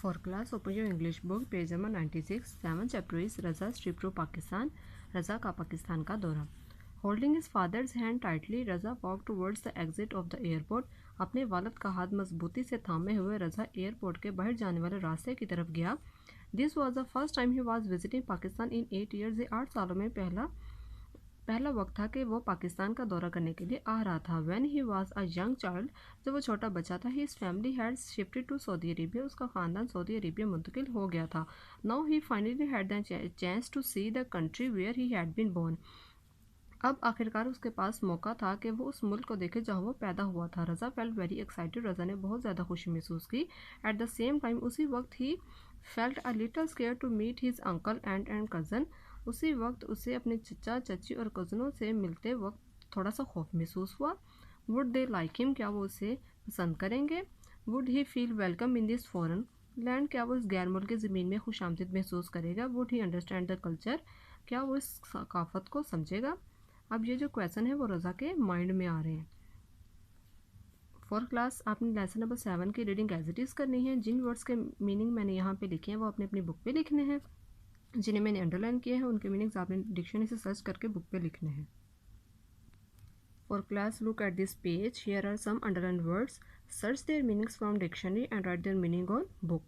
For class, open your English book, page number 96. 7th chapter is Raza's trip to Pakistan. Raza का पाकिस्तान का दौरा. Holding his father's hand tightly, Raza walked towards the exit of the airport. अपने वालिद का हाथ मजबूती से थामे हुए रजा एयरपोर्ट के बाहर जाने वाले रास्ते की तरफ गया. This was the first time he was visiting Pakistan in 8 years. ये 8 सालों में पहला वक्त था कि वो पाकिस्तान का दौरा करने के लिए आ रहा था. When he was a young child, जब वो छोटा बच्चा था, his family had shifted to Saudi Arabia. उसका ख़ानदान सऊदी अरेबिया मुंतकिल हो गया था. Now he finally had the chance to see the country where he had been born. अब आखिरकार उसके पास मौका था कि वो उस मुल्क को देखे जहाँ वो पैदा हुआ था. रज़ा फेल्ट वेरी एक्साइटेड. रज़ा ने बहुत ज़्यादा खुशी महसूस की. एट द सेम टाइम उसी वक्त ही felt a little scare to meet his uncle and cousin. उसी वक्त उसे अपने चचा चाची और कज़नों से मिलते वक्त थोड़ा सा खौफ महसूस हुआ. Would they like him. क्या वो उसे पसंद करेंगे? Would he feel welcome in this foreign land. क्या वो इस गैर मुल्की ज़मीन में खुश आमदीद महसूस करेगा? Would he understand the culture. क्या वो इस सकाफत को समझेगा? अब ये जो क्वेश्चन है वो रज़ा के माइंड में आ रहे हैं. फॉर क्लास आपने लेसन नंबर 7 की रीडिंग एज इट इज़ करनी है. जिन वर्ड्स के मीनिंग मैंने यहाँ पे लिखे हैं वो आपने अपनी बुक पे लिखने हैं. जिन्हें मैंने अंडरलाइन किए हैं उनके मीनिंग्स आपने डिक्शनरी से सर्च करके बुक पे लिखने हैं. For class look at this page. Here are some underline words. Search their meanings from dictionary and write their meaning on book.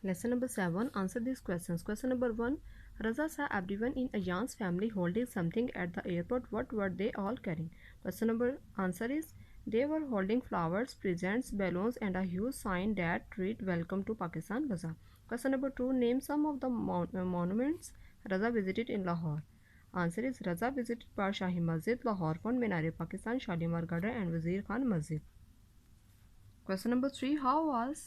Lesson number 7. Answer these questions. Question number 1. Raza saw everyone in Ayan's family holding something at the airport. What were they all carrying? Question number answer is they were holding flowers, presents, balloons, and a huge sign that read "Welcome to Pakistan, Raza." Question number 2. Name some of the monuments Raza visited in Lahore. Answer is Raza visited Parshahi Masjid, Lahore Fort, Minar-e-Pakistan, Shalimar Garden, and Wazir Khan Masjid. Question number 3. How was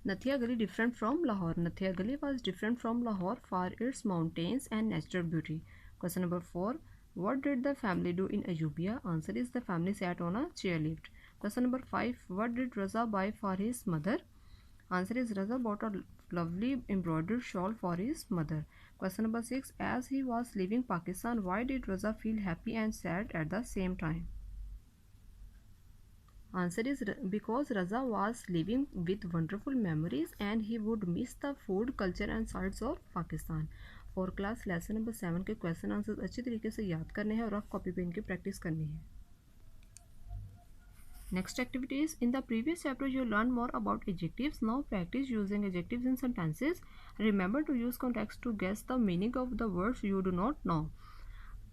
Nathia Gali different from Lahore? Nathia Gali was different from Lahore for its mountains and natural beauty. Question number 4. What did the family do in Ayubia? Answer is the family sat on a chairlift. Question number 5. What did Raza buy for his mother? Answer is Raza bought a lovely embroidered shawl for his mother. Question number 6. As he was leaving Pakistan, why did Raza feel happy and sad at the same time? Answer is because Raza was living with wonderful memories and he would miss the food, culture and sights of Pakistan. For class lesson number 7 के question answers अच्छी तरीके से याद करने हैं और rough copy pen की practice करनी है. Next activities. In the previous chapter you learned more about adjectives. Now practice using adjectives in sentences. Remember to use context to guess the meaning of the words you do not know.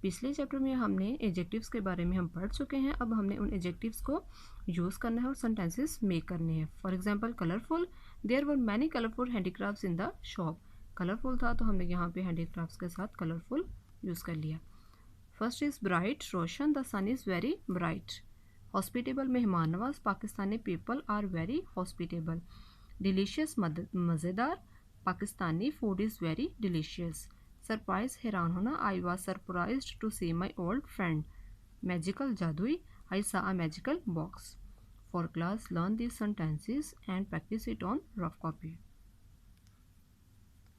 पिछले chapter में हमने adjectives के बारे में हम पढ़ चुके हैं. अब हमने उन एडजेक्टिव्स को यूज़ करना है और सेंटेंसेस मेक करने हैं. For example colourful. There were many colourful handicrafts in the shop. Colourful था तो हमने यहाँ पे हैंडीक्राफ्ट्स के साथ कलरफुल यूज़ कर लिया. फर्स्ट इज़ ब्राइट, रोशन. The sun is very bright. Hospitable, मेहमान नवाज. Pakistani people are very hospitable. Delicious, मज़ेदार. Pakistani food is very delicious. Surprise, हैरान होना. I was surprised to see my old friend. Magical, जादुई. I saw a magical box. For class learn this sentences and practice it on rough copy.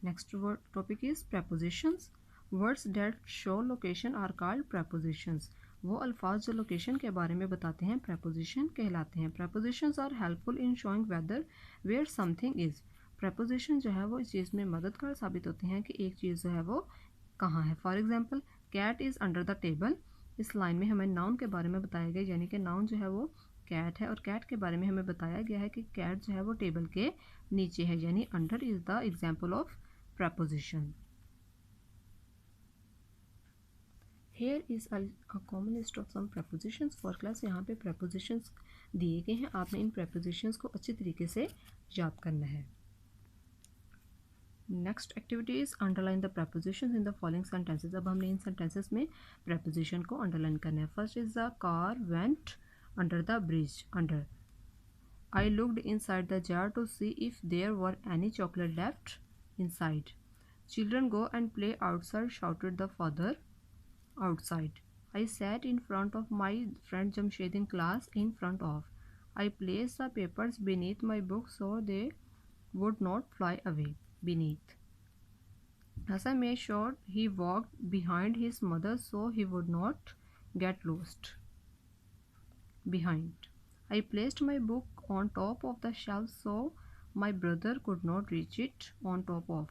Next topic is prepositions. Words that show location are called prepositions. वो अल्फाज जो location के बारे में बताते हैं preposition कहलाते हैं. prepositions are helpful in showing whether where something is. Preposition जो है वो इस चीज़ में मददगार साबित होते हैं कि एक चीज़ जो है वो कहाँ है. For example cat is under the table. इस लाइन में हमें नाउन के बारे में बताया गया, यानी कि नाउन जो है वो कैट है और कैट के बारे में हमें बताया गया है कि कैट जो है वो टेबल के नीचे है, यानी under is the example of preposition. Here is a common list of some prepositions. For class यहाँ पे प्रपोजिशंस दिए गए हैं. आपने इन प्रपोजिशंस को अच्छी तरीके से याद करना है. Next activity is underline the prepositions in the following sentences. अब हमने इन सेंटेंसेस में प्रपोजिशन को अंडरलाइन करना है. First is the car went under the bridge. Under. I looked inside the jar to see if there were any chocolate left inside. Children go and play outside shouted the father. Outside. I sat in front of my friend Jamshed in class. In front of. I place the papers beneath my book so they would not fly away. Beneath. Hasan made sure he walked behind his mother so he would not get lost. behind. I placed my book on top of the shelf so my brother could not reach it on top of.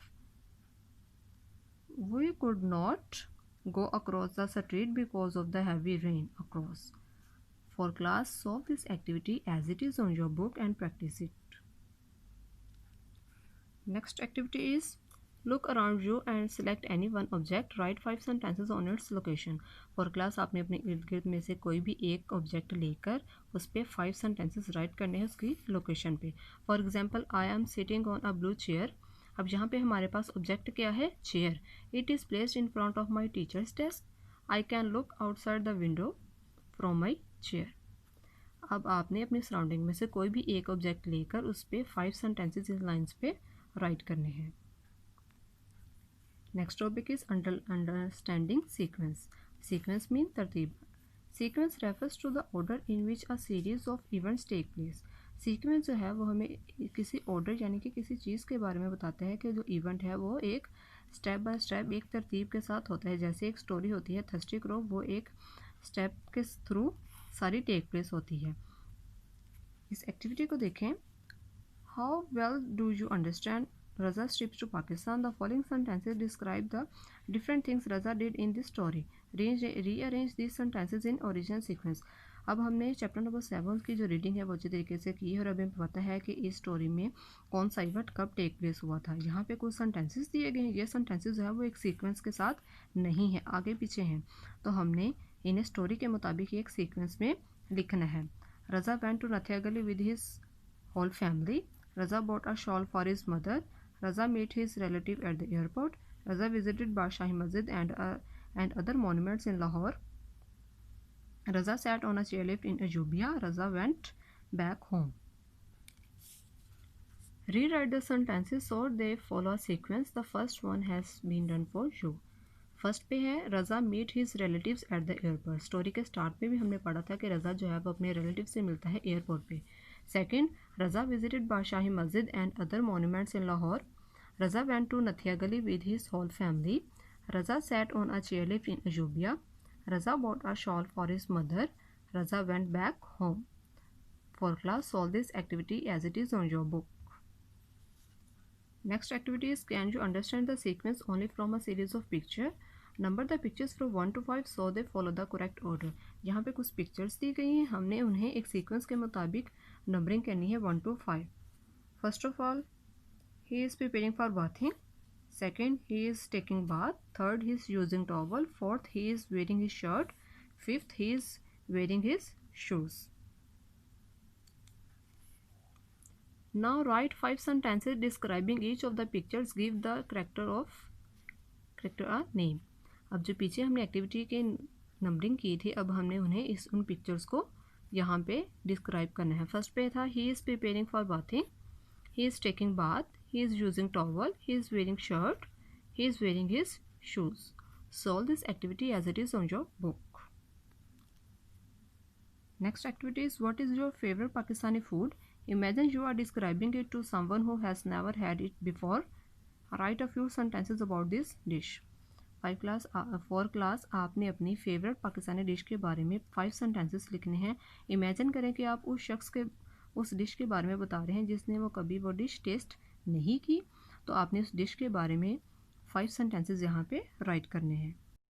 We could not go across the street because of the heavy rain across. For class, solve this activity as it is on your book and practice it. Next activity is look around you and select any one object. Write 5 sentences on its location. For class, आपने अपने इर्द गिर्द में से कोई भी एक object लेकर उस पर 5 सेंटेंसेस राइट करने हैं उसकी लोकेशन पे. For example, I am sitting on a blue chair. अब यहाँ पे हमारे पास ऑब्जेक्ट क्या है? Chair. It is placed in front of my teachers desk. I can look outside the window from my chair. अब आपने अपनी सराउंडिंग में से कोई भी एक ऑब्जेक्ट लेकर उस पर 5 सेंटेंसेस इस लाइन्स पे राइट करने हैं. Next topic is understanding sequence. Sequence mean तरतीब. Sequence refers to the order in which a series of events take place. Sequence जो है वो हमें किसी ऑर्डर यानी कि किसी चीज़ के बारे में बताते हैं कि जो इवेंट है वो एक स्टेप बाय स्टेप एक तरतीब के साथ होता है. जैसे एक स्टोरी होती है थर्स्टी क्रो, वो एक स्टेप के थ्रू सारी टेक प्लेस होती है. इस एक्टिविटी को देखें. How well do you understand Raza's trips to Pakistan? The following sentences describe the different things Raza did in this story. Rearrange these sentences in original sequence. अब हमने chapter number 7 की जो reading है वो अच्छी तरीके से की है और अभी हमें पता है कि इस स्टोरी में कौन सा इवेंट कब टेक प्लेस हुआ था. यहाँ पे कुछ सेंटेंसेस दिए गए हैं. ये सेंटेंसेस जो है वो एक सीक्वेंस के साथ नहीं है, आगे पीछे हैं, तो हमने इन्हें स्टोरी के मुताबिक एक सीक्वेंस में लिखना है. Raza went to Nathia Gully with his whole family. Raza bought a shawl for his mother. Raza met his relative at the airport. Raza visited Badshahi Masjid and other monuments in Lahore. Raza sat on a chairlift in Ajubia. Raza went back home. Rewrite the sentences so they follow a sequence. The first one has been done for you. First पे है Raza meet his relatives at the airport. Story के start पे भी हमने पढ़ा था कि रज़ा जो है वो अपने रिलेटिव से मिलता है एयरपोर्ट पे. Second, Raza visited Badshahi Masjid and other monuments in Lahore. Raza went to Nathia Gali with his whole family. Raza sat on a chairlift in Ayubia. Raza bought a shawl for his mother. Raza went back home. For class, solve this activity as it is on your book. Next activity is, can you understand the sequence only from a series of picture? Number the pictures from 1 to 5 so they follow the correct order. यहाँ पे कुछ pictures दी गई हैं, हमने उन्हें एक sequence के मुताबिक नंबरिंग करनी है 1 to 5. First of all, he is preparing for bathing. Second, he is taking bath. Third, he is using towel. Fourth, he is wearing his shirt. Fifth, he is wearing his shoes. Now write 5 sentences describing each of the pictures. Give the character a name. अब जो पीछे हमने activity के numbering की थी, अब हमने उन्हें उन पिक्चर्स को यहाँ पे डिस्क्राइब करना है. फर्स्ट पे था he is preparing for bathing, he is taking bath, he is using towel, he is wearing shirt, he is wearing his shoes. Solve this activity as it is on your book. Next activity is, what is your favourite Pakistani food? Imagine you are describing it to someone who has never had it before. Write a few sentences about this dish. 4 class आपने अपनी favourite Pakistani dish के बारे में 5 sentences लिखने हैं. Imagine करें कि आप उस शख्स के उस डिश के बारे में बता रहे हैं जिसने वो कभी वो डिश टेस्ट नहीं की, तो आपने उस डिश के बारे में 5 सेंटेंसेस यहाँ पे राइट करने हैं.